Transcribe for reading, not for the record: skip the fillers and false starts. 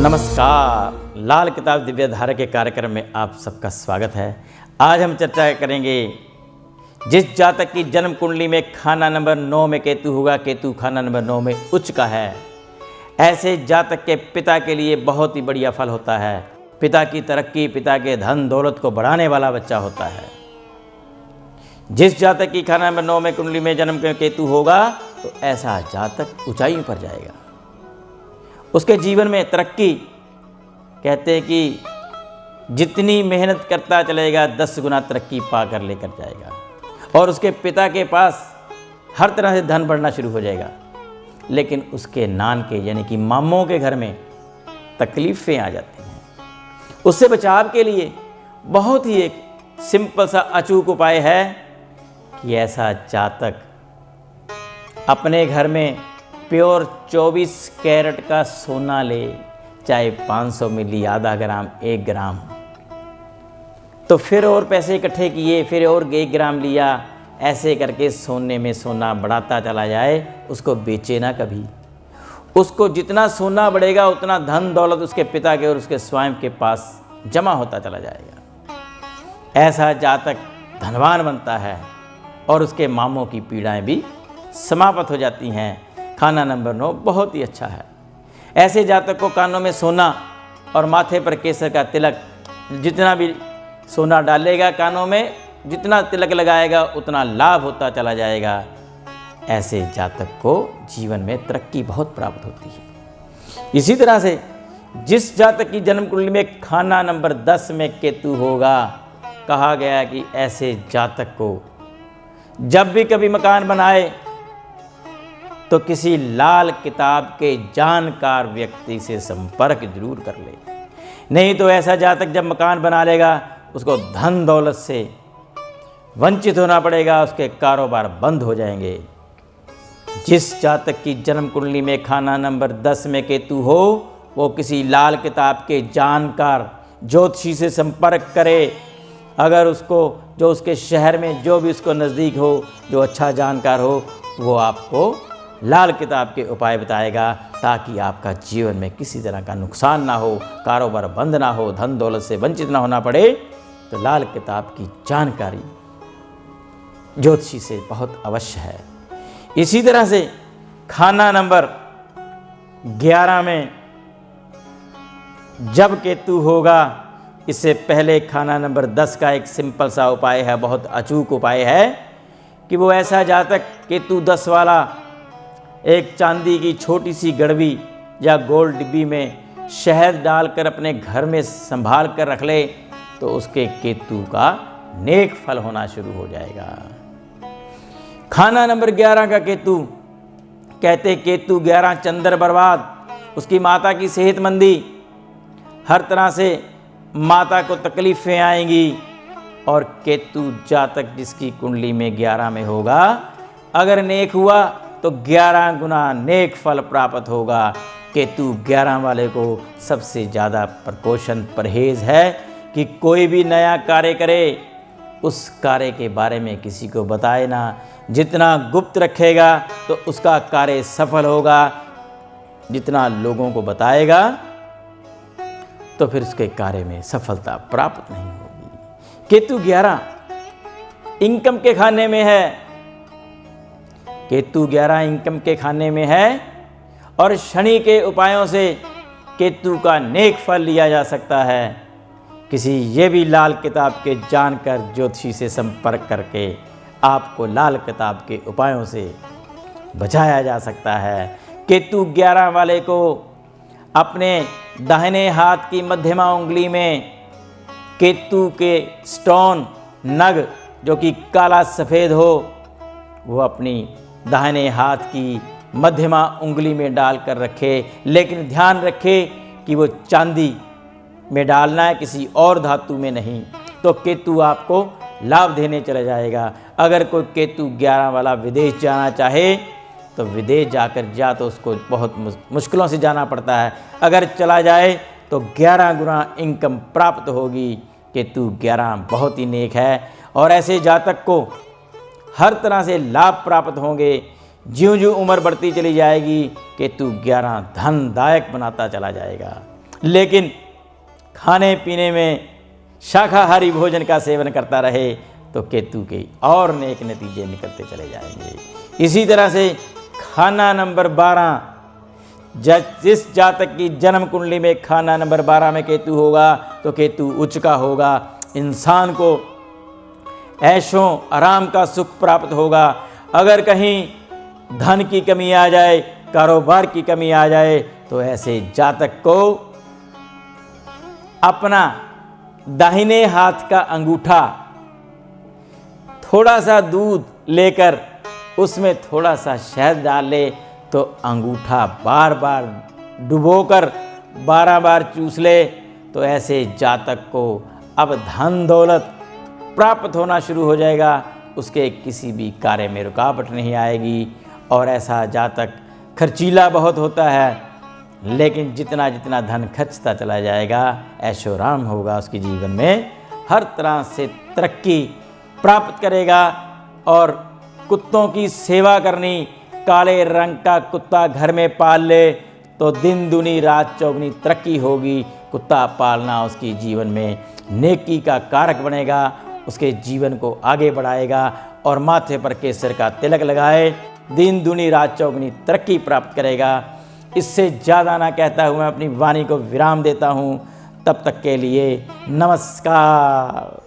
नमस्कार, लाल किताब दिव्य धारा के कार्यक्रम में आप सबका स्वागत है। आज हम चर्चा करेंगे जिस जातक की जन्म कुंडली में खाना नंबर 9 में केतु होगा, केतु खाना नंबर 9 में उच्च का है, ऐसे जातक के पिता के लिए बहुत ही बढ़िया फल होता है। पिता की तरक्की, पिता के धन दौलत को बढ़ाने वाला बच्चा होता है। जिस जातक की खाना नंबर 9 में कुंडली में जन्म के केतु होगा तो ऐसा जातक ऊंचाइयों पर जाएगा। उसके जीवन में तरक्की, कहते हैं कि जितनी मेहनत करता चलेगा 10 गुना तरक्की पाकर लेकर जाएगा। और उसके पिता के पास हर तरह से धन बढ़ना शुरू हो जाएगा। लेकिन उसके नान के यानी कि मामों के घर में तकलीफ़ें आ जाती हैं। उससे बचाव के लिए बहुत ही एक सिंपल सा अचूक उपाय है कि ऐसा जातक अपने घर में प्योर 24 कैरेट का सोना ले, चाहे 500 मिली, आधा ग्राम, 1 ग्राम। तो फिर और पैसे इकट्ठे किए, फिर और 1 ग्राम लिया, ऐसे करके सोने में सोना बढ़ाता चला जाए। उसको बेचे ना कभी। उसको जितना सोना बढ़ेगा उतना धन दौलत उसके पिता के और उसके स्वयं के पास जमा होता चला जाएगा। ऐसा जातक धनवान बनता है और उसके मामों की पीड़ाएं भी समाप्त हो जाती हैं। खाना नंबर 9 बहुत ही अच्छा है। ऐसे जातक को कानों में सोना और माथे पर केसर का तिलक, जितना भी सोना डालेगा कानों में, जितना तिलक लगाएगा उतना लाभ होता चला जाएगा। ऐसे जातक को जीवन में तरक्की बहुत प्राप्त होती है। इसी तरह से जिस जातक की जन्म कुंडली में खाना नंबर 10 में केतु होगा, कहा गया कि ऐसे जातक को जब भी कभी मकान बनाए तो किसी लाल किताब के जानकार व्यक्ति से संपर्क जरूर कर ले। नहीं तो ऐसा जातक जब मकान बना लेगा उसको धन दौलत से वंचित होना पड़ेगा, उसके कारोबार बंद हो जाएंगे। जिस जातक की जन्म कुंडली में खाना नंबर 10 में केतु हो, वो किसी लाल किताब के जानकार ज्योतिषी से संपर्क करे। अगर उसको जो उसके शहर में जो भी उसको नज़दीक हो, जो अच्छा जानकार हो, वो आपको लाल किताब के उपाय बताएगा ताकि आपका जीवन में किसी तरह का नुकसान ना हो, कारोबार बंद ना हो, धन दौलत से वंचित ना होना पड़े। तो लाल किताब की जानकारी ज्योतिषी से बहुत अवश्य है। इसी तरह से खाना नंबर 11 में जब केतु होगा, इससे पहले खाना नंबर 10 का एक सिंपल सा उपाय है, बहुत अचूक उपाय है कि वो ऐसा जातक केतु 10 वाला एक चांदी की छोटी सी गड़बी या गोल्ड डिब्बी में शहद डालकर अपने घर में संभाल कर रख ले तो उसके केतु का नेक फल होना शुरू हो जाएगा। खाना नंबर 11 का केतु, कहते केतु 11 चंद्र बर्बाद, उसकी माता की सेहतमंदी, हर तरह से माता को तकलीफ़ें आएंगी। और केतु जातक जिसकी कुंडली में 11 में होगा, अगर नेक हुआ तो 11 गुना नेक फल प्राप्त होगा। केतु 11 वाले को सबसे ज़्यादा प्रकोशन परहेज है कि कोई भी नया कार्य करे उस कार्य के बारे में किसी को बताए ना। जितना गुप्त रखेगा तो उसका कार्य सफल होगा, जितना लोगों को बताएगा तो फिर उसके कार्य में सफलता प्राप्त नहीं होगी। केतु 11 इनकम के खाने में है, केतु 11 इनकम के खाने में है। और शनि के उपायों से केतु का नेक फल लिया जा सकता है। किसी ये भी लाल किताब के जानकर ज्योतिषी से संपर्क करके आपको लाल किताब के उपायों से बचाया जा सकता है। केतु 11 वाले को अपने दाहिने हाथ की मध्यमा उंगली में केतु के स्टोन नग, जो कि काला सफ़ेद हो, वो अपनी दाहिने हाथ की मध्यमा उंगली में डालकर रखे। लेकिन ध्यान रखे कि वो चांदी में डालना है, किसी और धातु में नहीं। तो केतु आपको लाभ देने चला जाएगा। अगर कोई केतु 11 वाला विदेश जाना चाहे तो विदेश जाकर तो उसको बहुत मुश्किलों से जाना पड़ता है। अगर चला जाए तो 11 गुना इनकम प्राप्त होगी। केतु 11 बहुत ही नेक है और ऐसे जातक को हर तरह से लाभ प्राप्त होंगे। ज्यों ज्यों उम्र बढ़ती चली जाएगी, केतु 11 धनदायक बनाता चला जाएगा। लेकिन खाने पीने में शाकाहारी भोजन का सेवन करता रहे तो केतु के और नेक नतीजे निकलते चले जाएंगे। इसी तरह से खाना नंबर 12, जिस जातक की जन्म कुंडली में खाना नंबर 12 में केतु होगा तो केतु उच्च का होगा। इंसान को ऐशों आराम का सुख प्राप्त होगा। अगर कहीं धन की कमी आ जाए, कारोबार की कमी आ जाए तो ऐसे जातक को अपना दाहिने हाथ का अंगूठा थोड़ा सा दूध लेकर उसमें थोड़ा सा शहद डाल ले तो अंगूठा बार बार डुबोकर 12 बार चूस ले तो ऐसे जातक को अब धन दौलत प्राप्त होना शुरू हो जाएगा। उसके किसी भी कार्य में रुकावट नहीं आएगी। और ऐसा जातक खर्चीला बहुत होता है, लेकिन जितना जितना धन खर्चता चला जाएगा ऐशोराम होगा, उसके जीवन में हर तरह से तरक्की प्राप्त करेगा। और कुत्तों की सेवा करनी, काले रंग का कुत्ता घर में पाल ले तो दिन दुनी रात चौगुनी तरक्की होगी। कुत्ता पालना उसकी जीवन में नेकी का कारक बनेगा, उसके जीवन को आगे बढ़ाएगा। और माथे पर केसर का तिलक लगाए, दिन दुनी रात चौगुनी तरक्की प्राप्त करेगा। इससे ज़्यादा ना कहता हुआ मैं अपनी वाणी को विराम देता हूँ। तब तक के लिए नमस्कार।